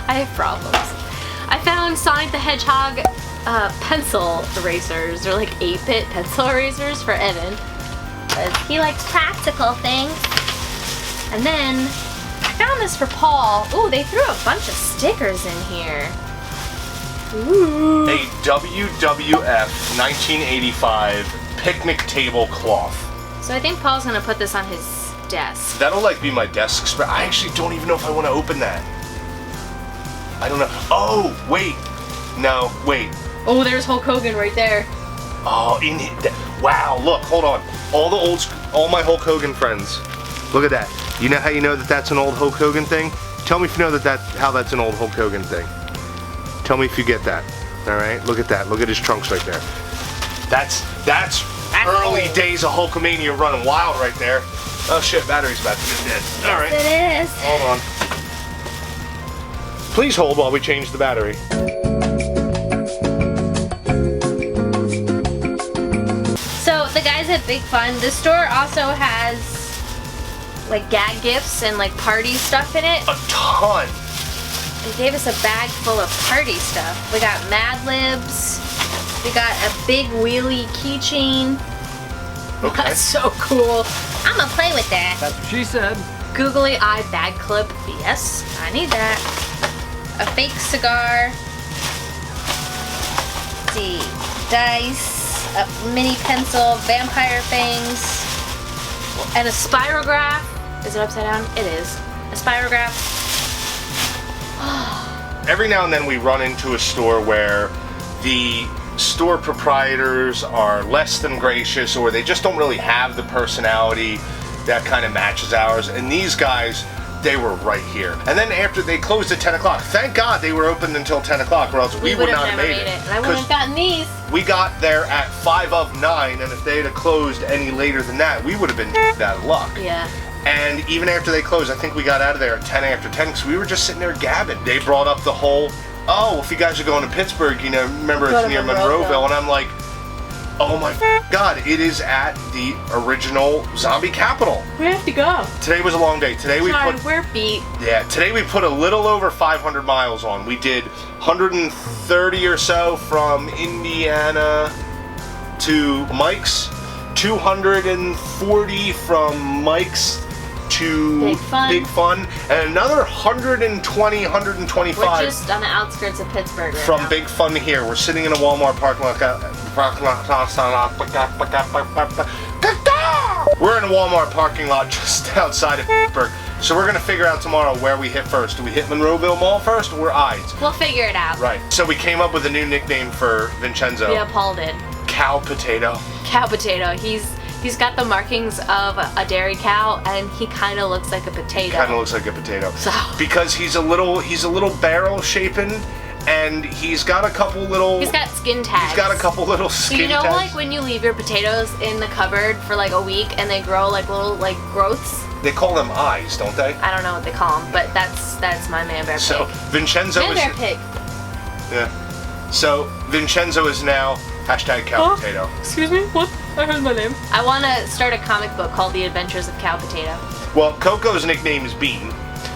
I have problems. I found Sonic the Hedgehog pencil erasers. They're like 8-bit pencil erasers for Evan. Because he likes practical things. And then I found this for Paul. Ooh, they threw a bunch of stickers in here. Ooh. A WWF 1985 picnic table cloth. So I think Paul's gonna put this on his desk. That'll like be my desk spread. I actually don't even know if I want to open that. I don't know. Oh, wait. No, wait. Oh, there's Hulk Hogan right there. Oh, wow, look, hold on. All my Hulk Hogan friends. Look at that. You know how you know that that's an old Hulk Hogan thing? Tell me if you know how that's an old Hulk Hogan thing. Tell me if you get that. All right, look at that. Look at his trunks right there. That's early old. days of Hulkamania running wild right there. Oh shit, battery's about to get dead. All right. It is. Hold on. Please hold while we change the battery. So the guys at Big Fun, the store also has like gag gifts and like party stuff in it. A ton. They gave us a bag full of party stuff. We got Mad Libs. We got a big wheelie keychain. Okay. That's so cool. I'm gonna play with that. That's what she said. Googly eye bag clip. Yes, I need that. A fake cigar. Let's see, dice, a mini pencil, vampire fangs, and a spirograph. Is it upside down? It is. A spirograph. Every now and then we run into a store where the store proprietors are less than gracious, or they just don't really have the personality that kind of matches ours. And these guys, they were right here. And then after they closed at 10 o'clock, thank God they were open until 10 o'clock, or else we would not have made it. And I wouldn't have gotten these. We got there at 5 of 9, and if they had closed any later than that, we would have been out of luck. Yeah. And even after they closed, I think we got out of there at 10 after 10, because we were just sitting there gabbing. They brought up the whole, oh, if you guys are going to Pittsburgh, you know, remember it's near Monroeville. And I'm like, oh my God, it is at the original zombie capital. We have to go. Today was a long day. Today we're beat. Yeah, today we put a little over 500 miles on. We did 130 or so from Indiana to Mike's, 240 from Mike's to Big Fun, and another 120, 125. We're just on the outskirts of Pittsburgh right from now. Big Fun here. We're sitting in a Walmart parking lot. We're in a Walmart parking lot just outside of Pittsburgh. So we're gonna figure out tomorrow where we hit first. Do we hit Monroeville Mall first, or Eide? We'll figure it out. Right. So we came up with a new nickname for Vincenzo. Yeah, Paul did. Cow Potato. Cow Potato. He's got the markings of a dairy cow, and he kind of looks like a potato. Kind of looks like a potato. So. Because he's a little barrel shapen, and he's got a couple little. He's got skin tags. He's got a couple little skin tags. So you know, like when you leave your potatoes in the cupboard for like a week and they grow like little like growths. They call them eyes, don't they? I don't know what they call them, but that's my man bear pig. So Vincenzo man is. bear pig. Yeah. So Vincenzo is now #cow potato. Excuse me? What? I heard my name. I want to start a comic book called The Adventures of Cow Potato. Well, Coco's nickname is Bean.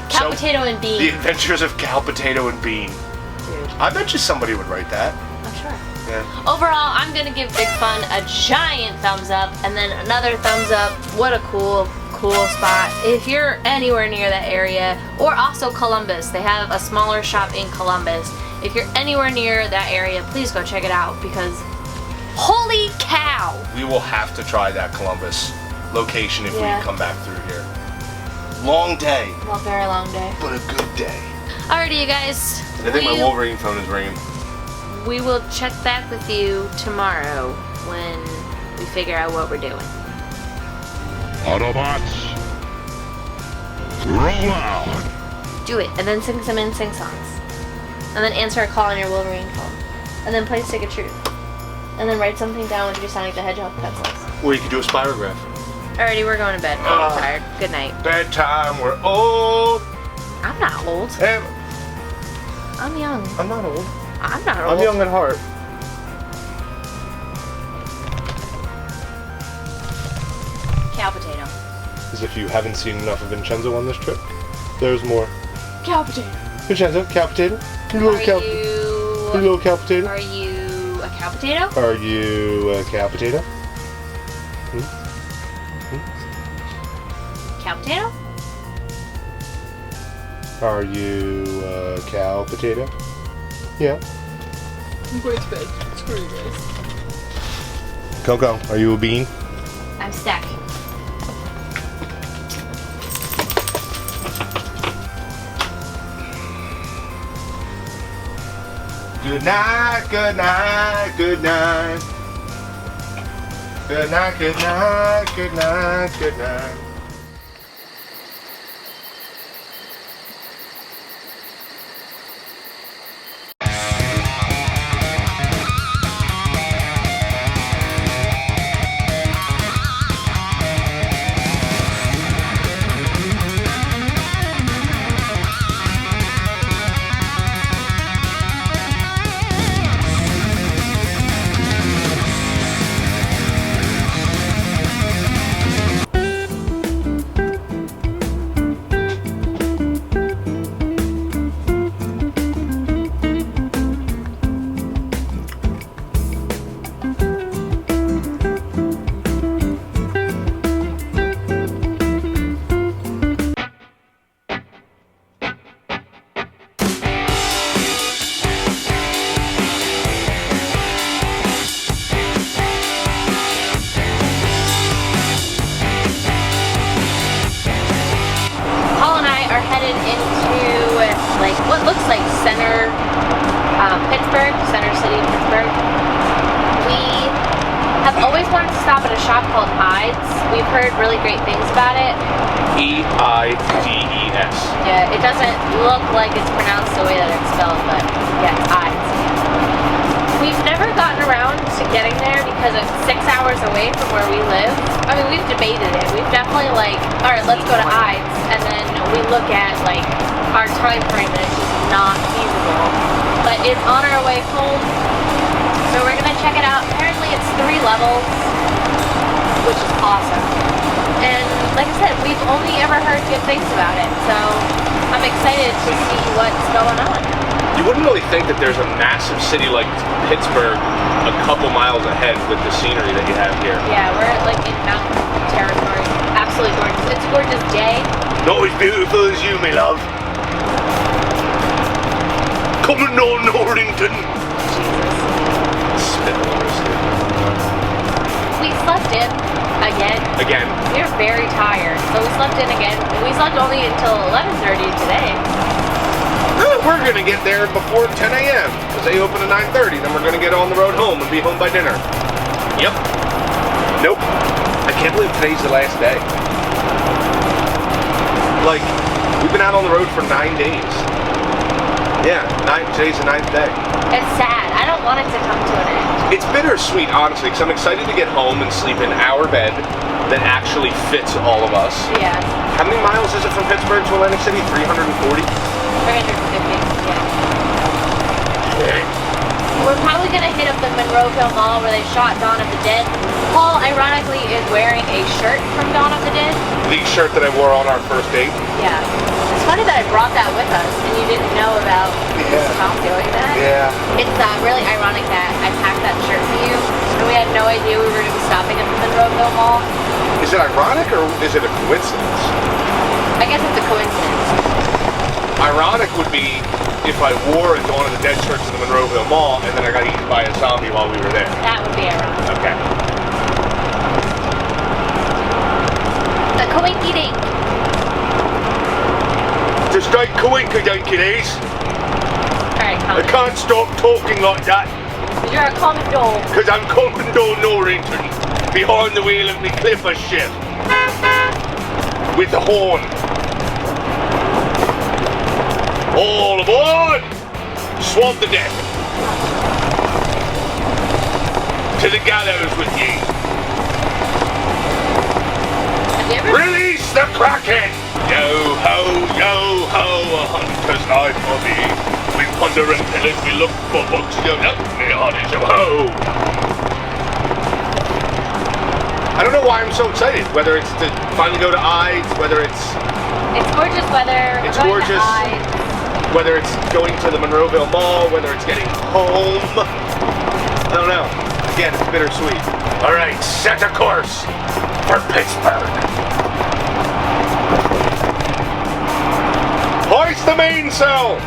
Cow Cow, potato, and bean. The Adventures of Cow, Potato, and Bean. Dude, I bet you somebody would write that. I'm sure. Yeah. Overall, I'm gonna give Big Fun a giant thumbs up, and then another thumbs up. What a cool spot. If you're anywhere near that area, or also Columbus, they have a smaller shop in Columbus. If you're anywhere near that area, please go check it out because holy cow! We will have to try that Columbus location if Yeah. we come back through here. Long day, Well, very long day. but a good day. Alrighty, you guys. I think my Wolverine phone is ringing. We will check back with you tomorrow when we figure out what we're doing. Autobots, roll out. Do it, and then sing some NSYNC songs. And then answer a call on your Wolverine phone. And then play Stick of Truth. And then write something down with your Sonic the Hedgehog pencils. Or you could do a spirograph. Alrighty, we're going to bed. I'm tired. Good night. Bedtime, we're old. I'm not old. Hey, I'm young. I'm not old. I'm not old. I'm young at heart. Cow potato. As if you haven't seen enough of Vincenzo on this trip. There's more. Cow potato. Vincenzo, cow potato? You little cow, you Are little cow potato? you a cow potato? Are you a cow potato? Cow potato? Are you a cow potato? Yeah. I'm going to bed. Screw you guys. Coco, are you a bean? I'm stacking. Good night, good night, good night. Good night, good night, good night, good night. what looks like center Pittsburgh, center city of Pittsburgh. We have always wanted to stop at a shop called Eide's. We've heard really great things about it. E-I-D-E-S. Yeah, it doesn't look like it's pronounced the way that it's spelled, but yeah, it's Eide's. We've never gotten around to getting there because it's 6 hours away from where we live. I mean, we've debated it. We've definitely alright, let's go to Eide's, and then we look at our time frame and it's just not feasible. But it's on our way home, so we're gonna check it out. Apparently it's 3 levels, which is awesome. And like I said, we've only ever heard good things about it, so I'm excited to see what's going on. You wouldn't really think that there's a massive city like Pittsburgh a couple miles ahead with the scenery that you have here. Yeah, we're in mountain territory. Absolutely gorgeous. It's a gorgeous day. Not as beautiful as you, my love. Coming on, Norrington. Jesus. Spit all this dude. We slept in again. Again. We were very tired, so we slept in again. We slept only until 11:30 today. We're gonna get there before 10 a.m. because they open at 9:30. Then we're gonna get on the road home and be home by dinner. Yep. Nope. I can't believe today's the last day. We've been out on the road for 9 days. Yeah, today's the 9th day. It's sad. I don't want it to come to an end. It's bittersweet, honestly, because I'm excited to get home and sleep in our bed that actually fits all of us. Yeah. How many miles is it from Pittsburgh to Atlantic City? 340? 350, yeah. Yeah. We're probably probably gonna hit up the Monroeville Mall where they shot Dawn of the Dead. Paul, ironically, is wearing a shirt from Dawn of the Dead. The shirt that I wore on our first date. Yeah. It's funny that I brought that with us and you didn't know about Tom doing that. Yeah. It's really ironic that I packed that shirt for you and we had no idea we were gonna be stopping at the Monroeville Mall. Is it ironic or is it a coincidence? I guess it's a coincidence. Ironic would be if I wore a Dawn of the Dead shirt to the Monroeville Mall and then I got eaten by a zombie while we were there. That would be ironic. Okay. A coinky dink. Just like coinkydink it is. Alright, I can't stop talking like that You're a commodore. because I'm Commodore Norrington behind the wheel of me Clipper ship with the horn. All aboard! Swab the deck. To the gallows with ye. Have you ever Release the Kraken! Yo ho, a hunter's life for me. We ponder and pillage, we look for books, yo ho. I don't know why I'm so excited, whether it's to finally go to Eide, whether it's gorgeous weather. It's We're going gorgeous. to Eide. whether it's going to the Monroeville Mall, whether it's getting home. I don't know. Again, it's bittersweet. All right, set a course for Pittsburgh. Hoist the mainsail!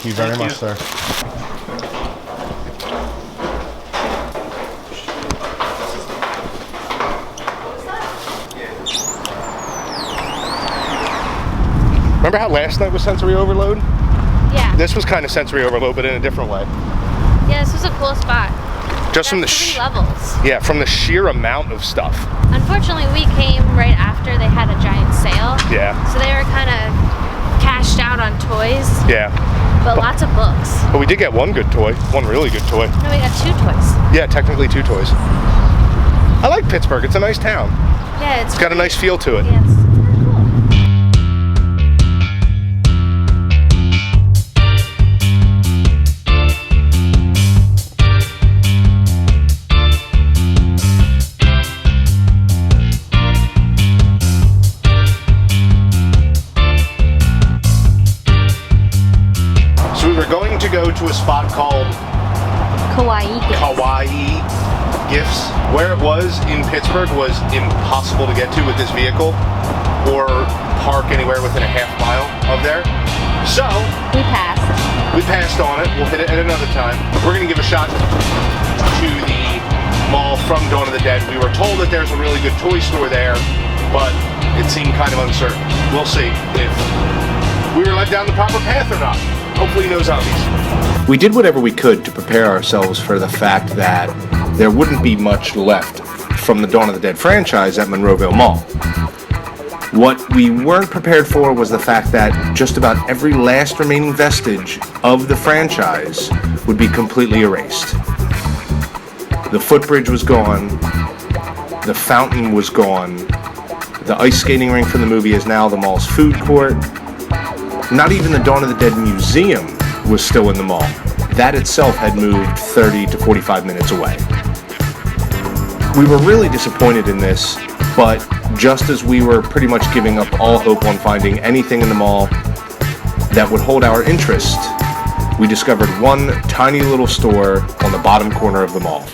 Thank you very much, sir. Remember how last night was sensory overload? Yeah. This was kind of sensory overload, but in a different way. Yeah, this was a cool spot. Just from the levels. Yeah, from the sheer amount of stuff. Unfortunately, we came right after they had a giant sale. Yeah. So they were kind of cashed out on toys. Yeah. But lots of books. But we did get one good toy, one really good toy. No, we got 2 toys. Yeah, technically 2 toys. I like Pittsburgh. It's a nice town. Yeah, It's got a nice feel to it. Yeah, it's super cool. So we were going to go to a spot called Kawaii Gifts. Where it was in Pittsburgh was impossible to get to with this vehicle or park anywhere within a half mile of there. So We passed. we passed on it. We'll hit it at another time. We're going to give a shot to the mall from Dawn of the Dead. We were told that there's a really good toy store there, but it seemed kind of uncertain. We'll see if we were led down the proper path or not. Hopefully no zombies. We did whatever we could to prepare ourselves for the fact that there wouldn't be much left from the Dawn of the Dead franchise at Monroeville Mall. What we weren't prepared for was the fact that just about every last remaining vestige of the franchise would be completely erased. The footbridge was gone, the fountain was gone, the ice skating rink from the movie is now the mall's food court. Not even the Dawn of the Dead Museum was still in the mall. That itself had moved 30 to 45 minutes away. We were really disappointed in this, but just as we were pretty much giving up all hope on finding anything in the mall that would hold our interest, we discovered one tiny little store on the bottom corner of the mall.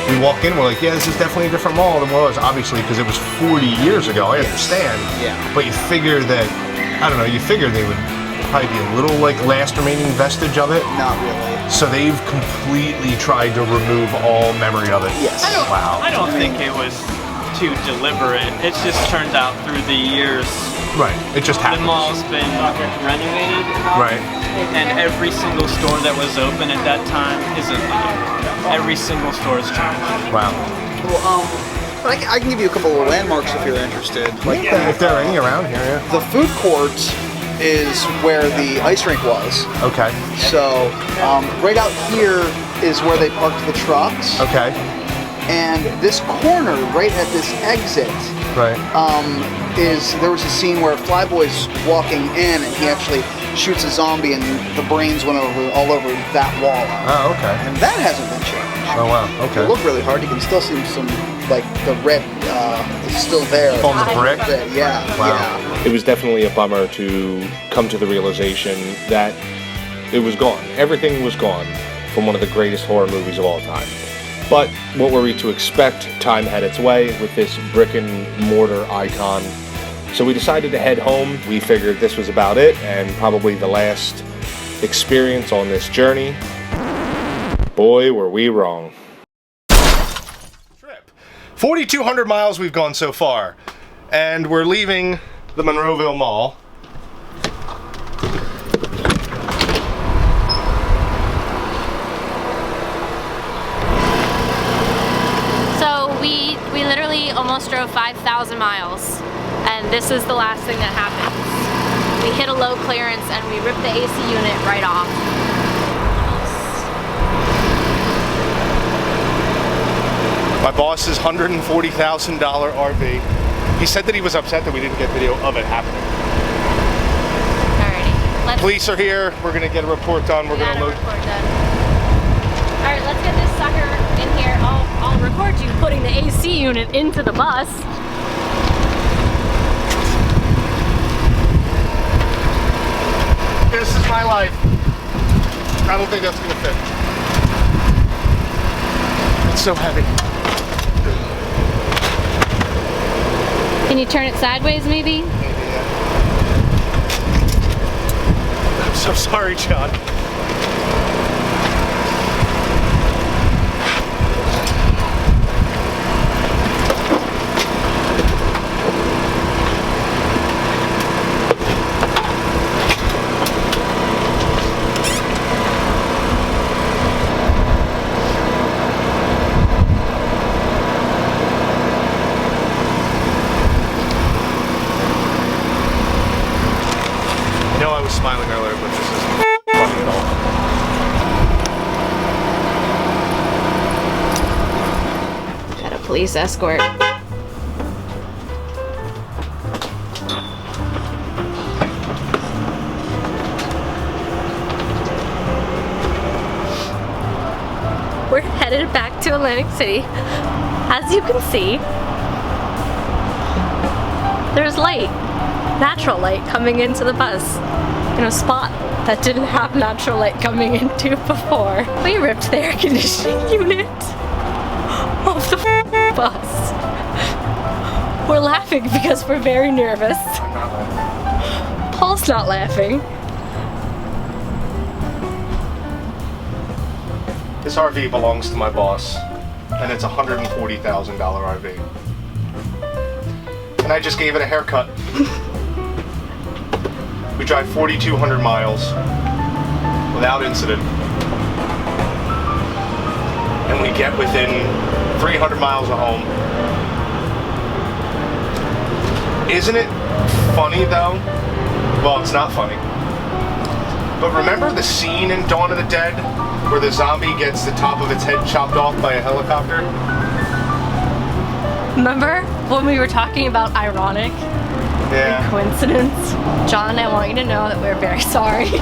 We walk in, we're like, yeah, this is definitely a different mall than what it was, obviously, because it was 40 years ago, I understand. Yeah. But you figure that, I don't know, you figure they would probably be a little like last remaining vestige of it. Not really. So they've completely tried to remove all memory of it. Yes. Wow. I don't think it was too deliberate. It just turns out through the years Right. It just the happens. mall's been renovated. Right. And every single store that was open at that time isn't there. Every single store is changed. Wow. Well, but I can give you a couple of landmarks if you're interested. Like If there are any around here, yeah. the food court is where the ice rink was. Okay. So right out here is where they parked the trucks. Okay. And this corner, right at this exit, Right. there was a scene where Flyboy's walking in and he actually shoots a zombie and the brains went all over that wall. Oh, okay. And that hasn't been changed. Oh, wow. If Okay. you look really hard, you can still see some, like, the red is still there. On the brick? Yeah, Wow. yeah. It was definitely a bummer to come to the realization that it was gone. Everything was gone from one of the greatest horror movies of all time. But what were we to expect? Time had its way with this brick and mortar icon. So we decided to head home. We figured this was about it and probably the last experience on this journey. Boy, were we wrong. Trip. 4,200 miles we've gone so far. And we're leaving the Monroeville Mall. So we literally literally almost drove 5,000 miles, and this is the last thing that happens. We hit a low clearance and we ripped the AC unit right off. My boss's $140,000 RV. He said that he was upset that we didn't get video of it happening. Alrighty. Police are here. We're gonna get a report done. We're gonna load. Alright, let's get this sucker in here. I'll record you putting the AC unit into the bus. This is my life. I don't think that's gonna fit. It's so heavy. Can you turn it sideways maybe? Maybe, yeah. I'm so sorry, John. I was smiling earlier, but this isn't funny at all. Had a police escort. We're headed back to Atlantic City. As you can see, there's light, natural light coming into the bus in a spot that didn't have natural light coming into before. We ripped the air conditioning unit off the bus. We're laughing because we're very nervous. I'm not laughing. Paul's not laughing. This RV belongs to my boss, and it's a $140,000 RV. And I just gave it a haircut. We drive 4,200 miles without incident. And we get within 300 miles of home. Isn't it funny though? Well, it's not funny. But remember the scene in Dawn of the Dead where the zombie gets the top of its head chopped off by a helicopter? Remember when we were talking about ironic? Yeah. Coincidence? John, I want you to know that we're very sorry.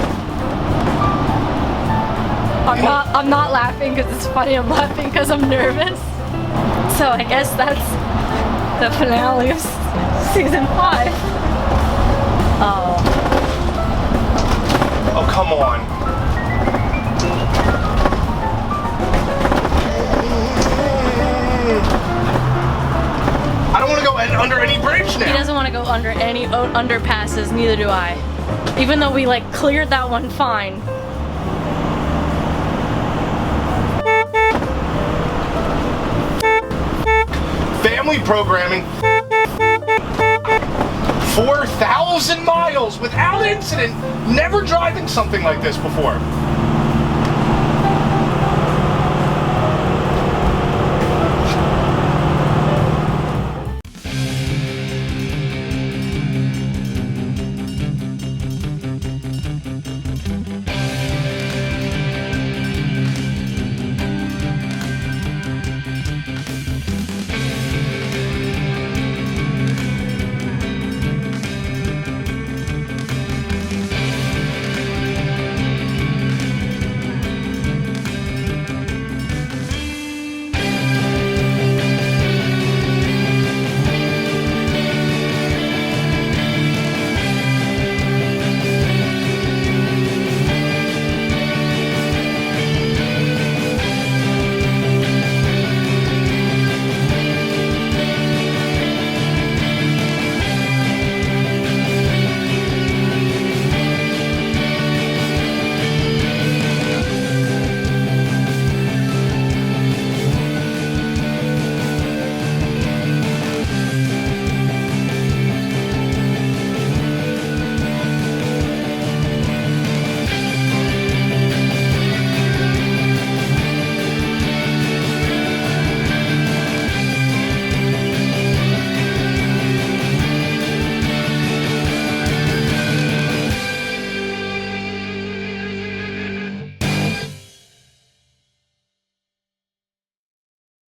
I'm not laughing because it's funny, I'm laughing because I'm nervous. So I guess that's the finale of season 5. Oh. Oh, come on. I don't want to go under any bridge now. He doesn't want to go under any underpasses, neither do I. Even though we like cleared that one fine. Family programming. 4,000 miles without incident. Never driving something like this before.